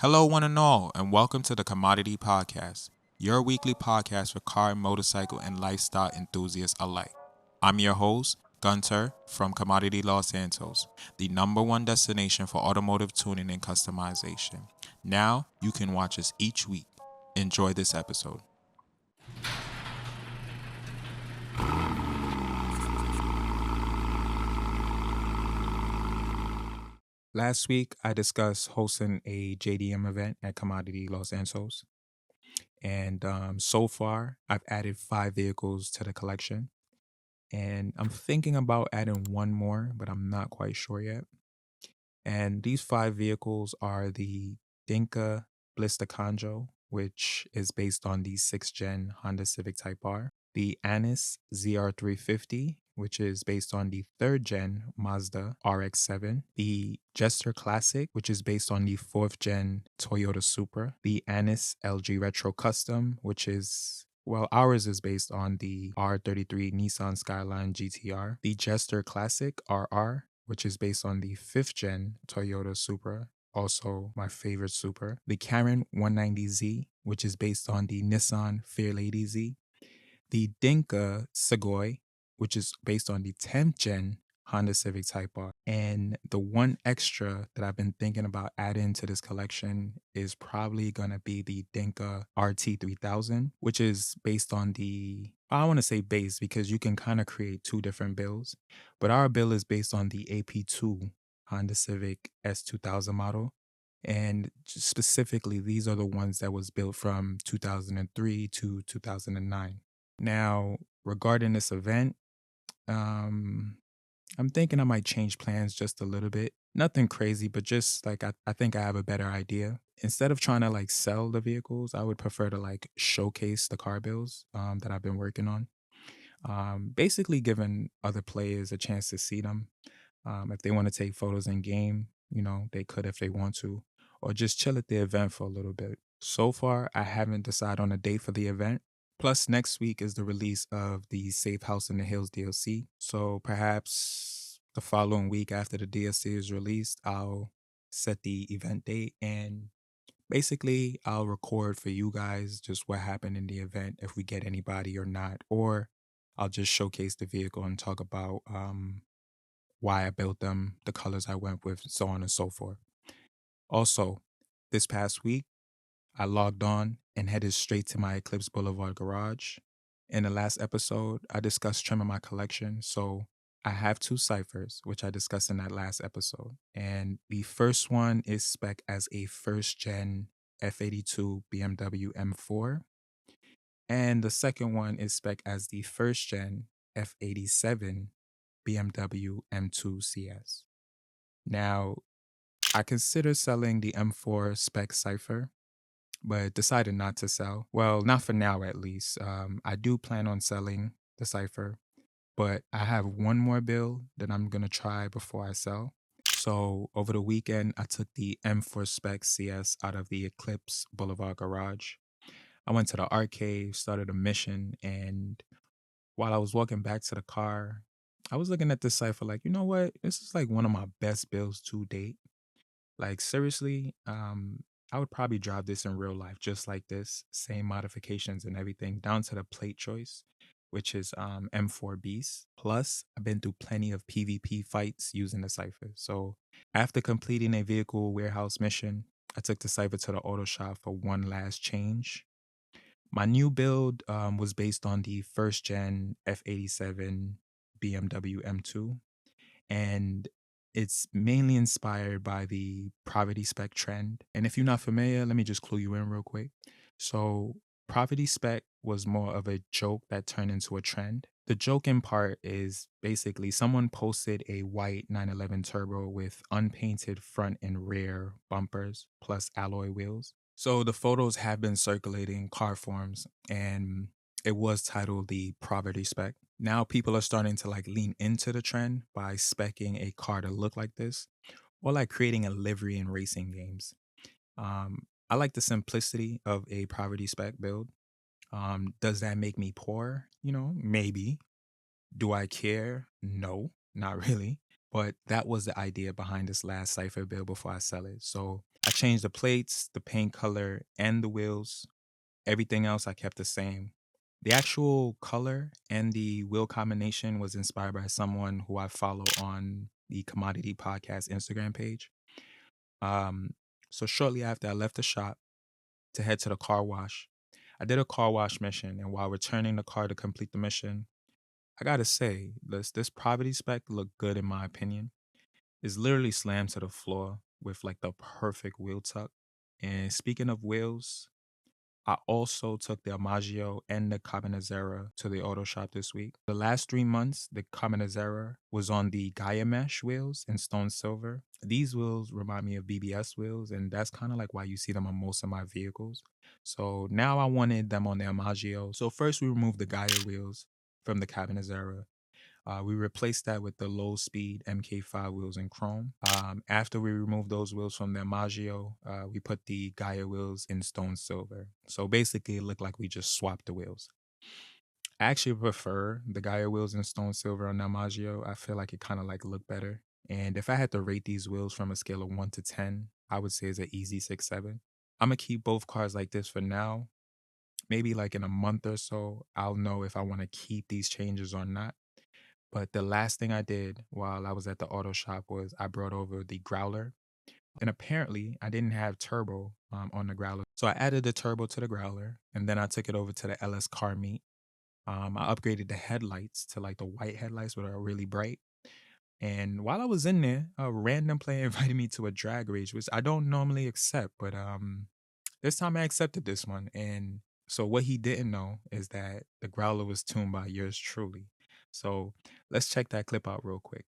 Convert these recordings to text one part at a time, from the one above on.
Hello, one and all, and welcome to the Commodity Podcast, your weekly podcast for car, motorcycle, and lifestyle enthusiasts alike. I'm your host, Gunter from Commodity Los Santos, the #1 destination for automotive tuning and customization. Now you can watch us each week. Enjoy this episode. Last week, I discussed hosting a JDM event at Commodity Los Santos. And so far, I've added 5 vehicles to the collection. And I'm thinking about adding one more, but I'm not quite sure yet. And these 5 vehicles are the Dinka Blister Conjo, which is based on the 6th gen Honda Civic Type R, the Anis ZR350, which is based on the 3rd gen Mazda RX-7, the Jester Classic, which is based on the 4th gen Toyota Supra, the Anis LG Retro Custom, which is ours is based on the R33 Nissan Skyline GTR, the Jester Classic RR, which is based on the 5th gen Toyota Supra, also my favorite Supra, the Karen 190Z, which is based on the Nissan Fairlady Z, the Dinka Segoy, which is based on the 10th gen Honda Civic Type R. And the one extra that I've been thinking about adding to this collection is probably going to be the Dinka RT3000, which is based on the, I want to say base because you can kind of create 2 different builds, but our build is based on the AP2 Honda Civic S2000 model. And specifically, these are the ones that was built from 2003 to 2009. Now, regarding this event, um, I'm thinking I might change plans just a little bit. Nothing crazy, but just like I think I have a better idea. Instead of trying to like sell the vehicles, I would prefer to like showcase the car builds that I've been working on. Basically giving other players a chance to see them. If they want to take photos in game, they could if they want to, or just chill at the event for a little bit. So far, I haven't decided on a date for the event. Plus, next week is the release of the Safehouse in the Hills DLC. So perhaps the following week after the DLC is released, I'll set the event date and basically I'll record for you guys just what happened in the event, if we get anybody or not, or I'll just showcase the vehicle and talk about why I built them, the colors I went with, so on and so forth. Also, this past week, I logged on and headed straight to my Eclipse Boulevard garage. In the last episode, I discussed trimming my collection, so I have 2 ciphers, which I discussed in that last episode. And the first one is spec as a 1st gen F82 BMW M4. And the second one is spec as the 1st gen F87 BMW M2 CS. Now, I considered selling the M4 spec Cypher, but decided not to sell. Well, not for now at least. I do plan on selling the Cypher, but I have one more build that I'm going to try before I sell. So over the weekend, I took the M4 spec CS out of the Eclipse Boulevard garage. I went to the arcade, started a mission, and while I was walking back to the car, I was looking at this Cypher like, you know what? This is like one of my best builds to date. Like seriously, I would probably drive this in real life just like this, same modifications and everything, down to the plate choice, which is M4 Beast. Plus, I've been through plenty of PvP fights using the Cypher. So after completing a vehicle warehouse mission, I took the Cypher to the Autoshop for one last change. My new build was based on the 1st gen F87 BMW M2, and it's mainly inspired by the poverty spec trend. And if you're not familiar, let me just clue you in real quick. So, poverty spec was more of a joke that turned into a trend. The joking part is basically someone posted a white 911 Turbo with unpainted front and rear bumpers plus alloy wheels. So the photos have been circulating car forums and it was titled the poverty spec. Now people are starting to like lean into the trend by specking a car to look like this or like creating a livery in racing games. I like the simplicity of a poverty spec build. Does that make me poor? Maybe. Do I care? No, not really. But that was the idea behind this last Cypher build before I sell it. So I changed the plates, the paint color, and the wheels. Everything else I kept the same. The actual color and the wheel combination was inspired by someone who I follow on the Commodity Podcast Instagram page. Um, so shortly after I left the shop to head to the car wash, I did a car wash mission, and while returning the car to complete the mission, I gotta say, this Property Spec looked good in my opinion. It's literally slammed to the floor with like the perfect wheel tuck. And speaking of wheels, I also took the Ommagio and the Carbonizzare to the auto shop this week. The last 3 months, the Carbonizzare was on the Gaia Mesh wheels in stone silver. These wheels remind me of BBS wheels, and that's kind of like why you see them on most of my vehicles. So now I wanted them on the Ommagio. So first we removed the Gaia wheels from the Carbonizzare. We replaced that with the low speed MK5 wheels in chrome. After we removed those wheels from the Maggio, we put the Gaia wheels in stone silver. So basically, it looked like we just swapped the wheels. I actually prefer the Gaia wheels in stone silver on the Maggio. I feel like it kind of like look better. And if I had to rate these wheels from a scale of 1 to 10, I would say it's an easy 6, 7. I'm gonna keep both cars like this for now. Maybe like in a month or so, I'll know if I want to keep these changes or not. But the last thing I did while I was at the auto shop was I brought over the Growler. And apparently, I didn't have turbo on the Growler. So I added the turbo to the Growler, and then I took it over to the LS car meet. I upgraded the headlights to like the white headlights, which are really bright. And while I was in there, a random player invited me to a drag race, which I don't normally accept, but this time I accepted this one. And so what he didn't know is that the Growler was tuned by yours truly. So let's check that clip out real quick.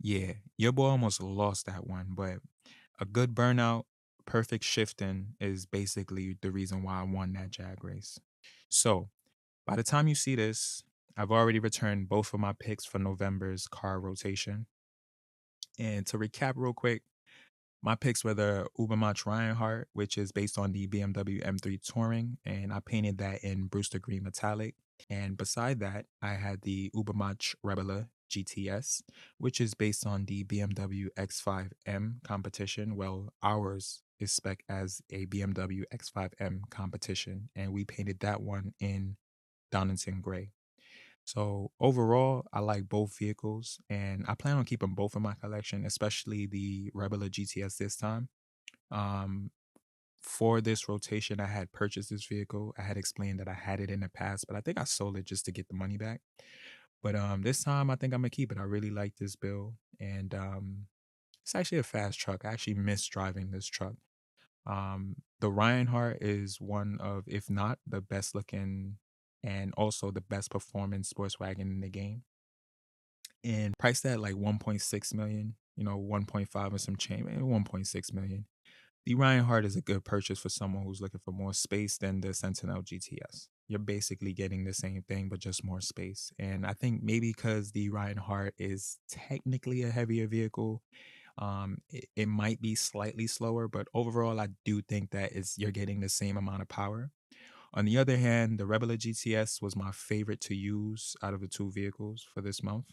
Yeah, your boy almost lost that one, but a good burnout, perfect shifting is basically the reason why I won that jag race. So by the time you see this, I've already returned both of my picks for November's car rotation. And to recap real quick, my picks were the Obermatt Reinhardt, which is based on the BMW M3 Touring, and I painted that in Brewster Green Metallic. And beside that, I had the Obermatt Rebella GTS, which is based on the BMW X5M competition. Well, ours is spec as a BMW X5M competition, and we painted that one in Donington Gray. So overall, I like both vehicles, and I plan on keeping both in my collection, especially the Rebella GTS this time. Um, for this rotation, I had purchased this vehicle. I had explained that I had it in the past, but I think I sold it just to get the money back. But this time, I think I'm gonna keep it. I really like this build, and it's actually a fast truck. I actually miss driving this truck. The Reinhardt is one of, if not the best looking and also the best performing sports wagon in the game. And priced at like 1.6 million, 1.5 and some change, 1.6 million. The Reinhardt is a good purchase for someone who's looking for more space than the Sentinel GTS. You're basically getting the same thing, but just more space. And I think maybe because the Reinhardt is technically a heavier vehicle, it might be slightly slower, but overall, I do think that you're getting the same amount of power. On the other hand, the Rebel GTS was my favorite to use out of the two vehicles for this month.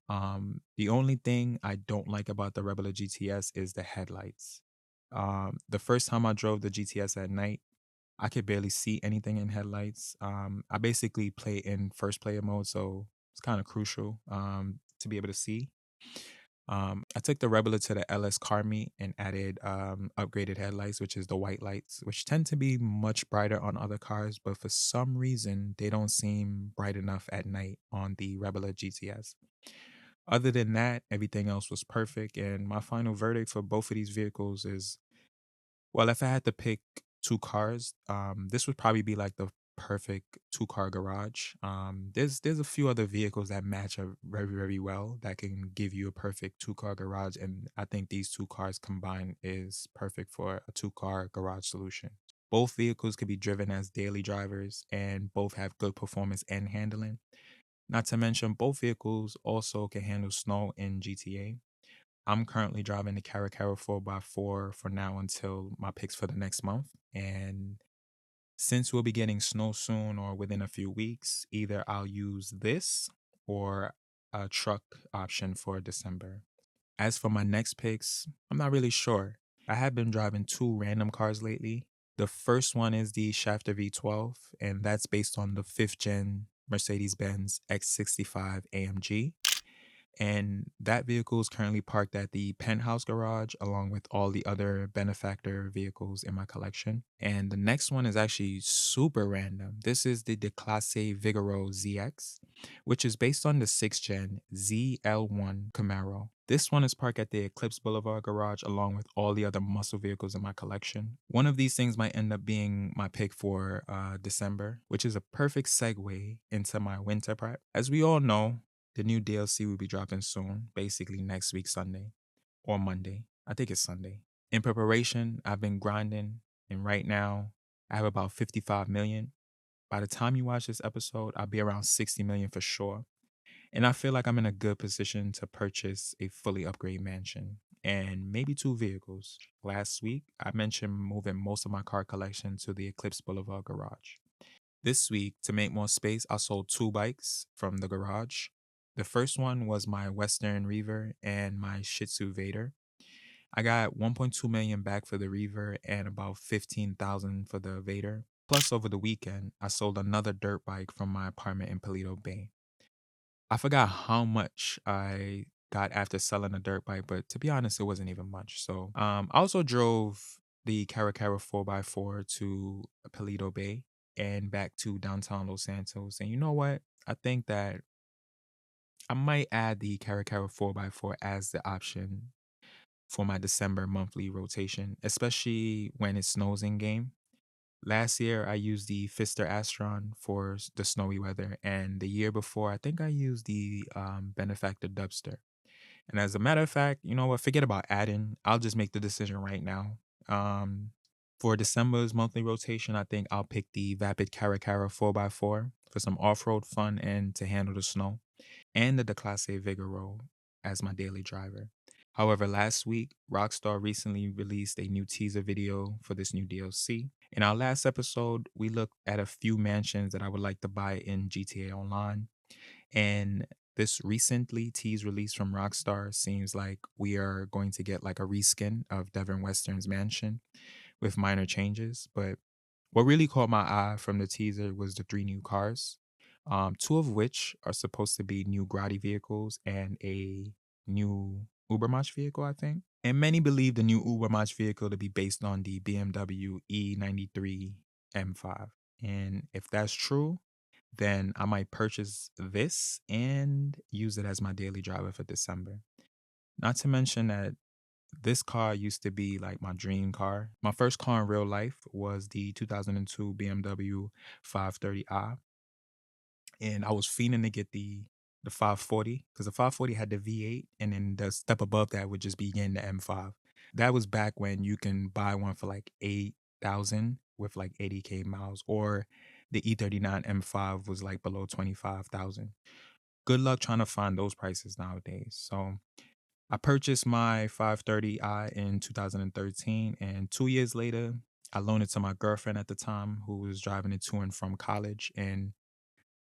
The only thing I don't like about the Rebel GTS is the headlights. The first time I drove the GTS at night, I could barely see anything in headlights. I basically play in first player mode, so it's kind of crucial to be able to see. I took the Rebel to the LS car meet and added upgraded headlights, which is the white lights, which tend to be much brighter on other cars, but for some reason they don't seem bright enough at night on the Rebel GTS. Other than that, everything else was perfect. And my final verdict for both of these vehicles is, well, if I had to pick two cars, this would probably be like the perfect two-car garage. There's a few other vehicles that match up very well that can give you a perfect two-car garage, and I think these two cars combined is perfect for a two-car garage solution. Both vehicles could be driven as daily drivers, and both have good performance and handling. Not to mention, both vehicles also can handle snow in GTA. I'm currently driving the Caracara 4x4 for now until my picks for the next month. And since we'll be getting snow soon or within a few weeks, either I'll use this or a truck option for December. As for my next picks, I'm not really sure. I have been driving two random cars lately. The first one is the Shafter V12, and that's based on the fifth gen Mercedes Benz X65 AMG. And that vehicle is currently parked at the penthouse garage along with all the other benefactor vehicles in my collection. And the next one is actually super random. This is the Declasse Vigoro ZX, which is based on the 6th gen ZL1 Camaro. This one is parked at the Eclipse Boulevard garage along with all the other muscle vehicles in my collection. One of these things might end up being my pick for December, which is a perfect segue into my winter prep. As we all know, the new DLC will be dropping soon, basically next week, Sunday or Monday. I think it's Sunday. In preparation, I've been grinding, and right now I have about 55 million. By the time you watch this episode, I'll be around 60 million for sure. And I feel like I'm in a good position to purchase a fully upgraded mansion and maybe two vehicles. Last week, I mentioned moving most of my car collection to the Eclipse Boulevard garage. This week, to make more space, I sold two bikes from the garage. The first one was my Western Reaver and my Shih Tzu Vader. I got 1.2 million back for the Reaver and about 15,000 for the Vader. Plus, over the weekend, I sold another dirt bike from my apartment in Paleto Bay. I forgot how much I got after selling a dirt bike, but to be honest, it wasn't even much. So, I also drove the Caracara 4x4 to Paleto Bay and back to downtown Los Santos. And you know what? I think that I might add the Caracara 4x4 as the option for my December monthly rotation, especially when it snows in game. Last year, I used the Fister Astron for the snowy weather, and the year before, I think I used the Benefactor Dubster. And as a matter of fact, you know what? Forget about adding. I'll just make the decision right now. Um, for December's monthly rotation, I think I'll pick the Vapid Caracara 4x4 for some off road fun and to handle the snow, and the Declasse Vigoro as my daily driver. However, last week, Rockstar recently released a new teaser video for this new DLC. In our last episode, we looked at a few mansions that I would like to buy in GTA Online. And this recently teased release from Rockstar seems like we are going to get like a reskin of Devin Western's mansion with minor changes. But what really caught my eye from the teaser was the three new cars, two of which are supposed to be new Grotti vehicles and a new Ubermatch vehicle, I think. And many believe the new Ubermatch vehicle to be based on the BMW E93 M5. And if that's true, then I might purchase this and use it as my daily driver for December. Not to mention that this car used to be like my dream car. My first car in real life was the 2002 BMW 530i, and I was fiending to get the 540 because the 540 had the V8, and then the step above that would just be getting the M5. That was back when you can buy one for like 8,000 with like 80K miles, or the E39 M5 was like below 25,000. Good luck trying to find those prices nowadays. So I purchased my 530i in 2013, and 2 years later, I loaned it to my girlfriend at the time who was driving it to and from college. And,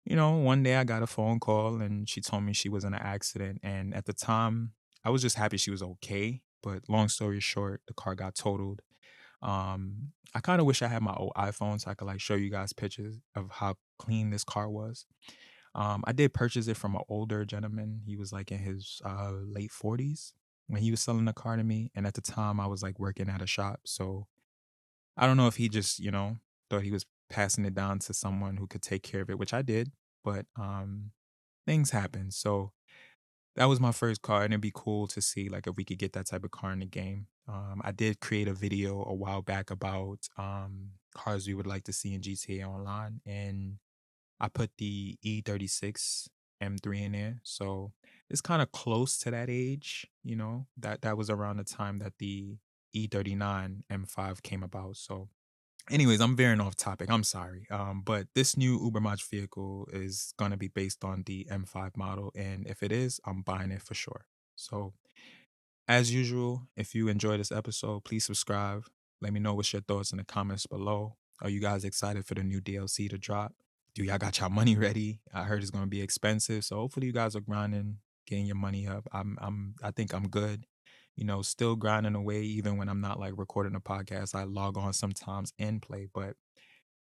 one day I got a phone call and she told me she was in an accident. And at the time, I was just happy she was okay. But long story short, the car got totaled. I kind of wish I had my old iPhone so I could like show you guys pictures of how clean this car was. I did purchase it from an older gentleman. He was like in his late 40s when he was selling the car to me. And at the time, I was like working at a shop. So I don't know if he just, thought he was passing it down to someone who could take care of it, which I did. But things happen. So that was my first car. And it'd be cool to see like if we could get that type of car in the game. I did create a video a while back about cars we would like to see in GTA Online. And I put the E36 M3 in there. So it's kind of close to that age, that was around the time that the E39 M5 came about. So anyways, I'm veering off topic. I'm sorry. But this new Ubermatch vehicle is gonna be based on the M5 model. And if it is, I'm buying it for sure. So as usual, if you enjoyed this episode, please subscribe. Let me know what's your thoughts in the comments below. Are you guys excited for the new DLC to drop? Do y'all got y'all money ready? I heard it's gonna be expensive, so hopefully you guys are grinding, getting your money up. I think I'm good. Still grinding away even when I'm not like recording a podcast. I log on sometimes and play, but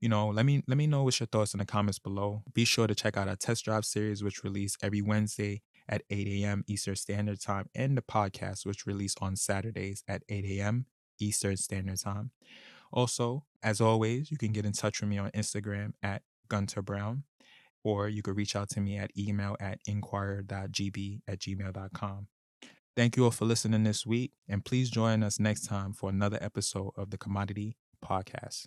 let me know what's your thoughts in the comments below. Be sure to check out our test drive series, which release every Wednesday at 8 a.m. Eastern Standard Time, and the podcast, which release on Saturdays at 8 a.m. Eastern Standard Time. Also, as always, you can get in touch with me on Instagram at Gunter Browne, or you could reach out to me at email at inquire.gb@gmail.com. Thank you all for listening this week, and please join us next time for another episode of the Commodity Podcast.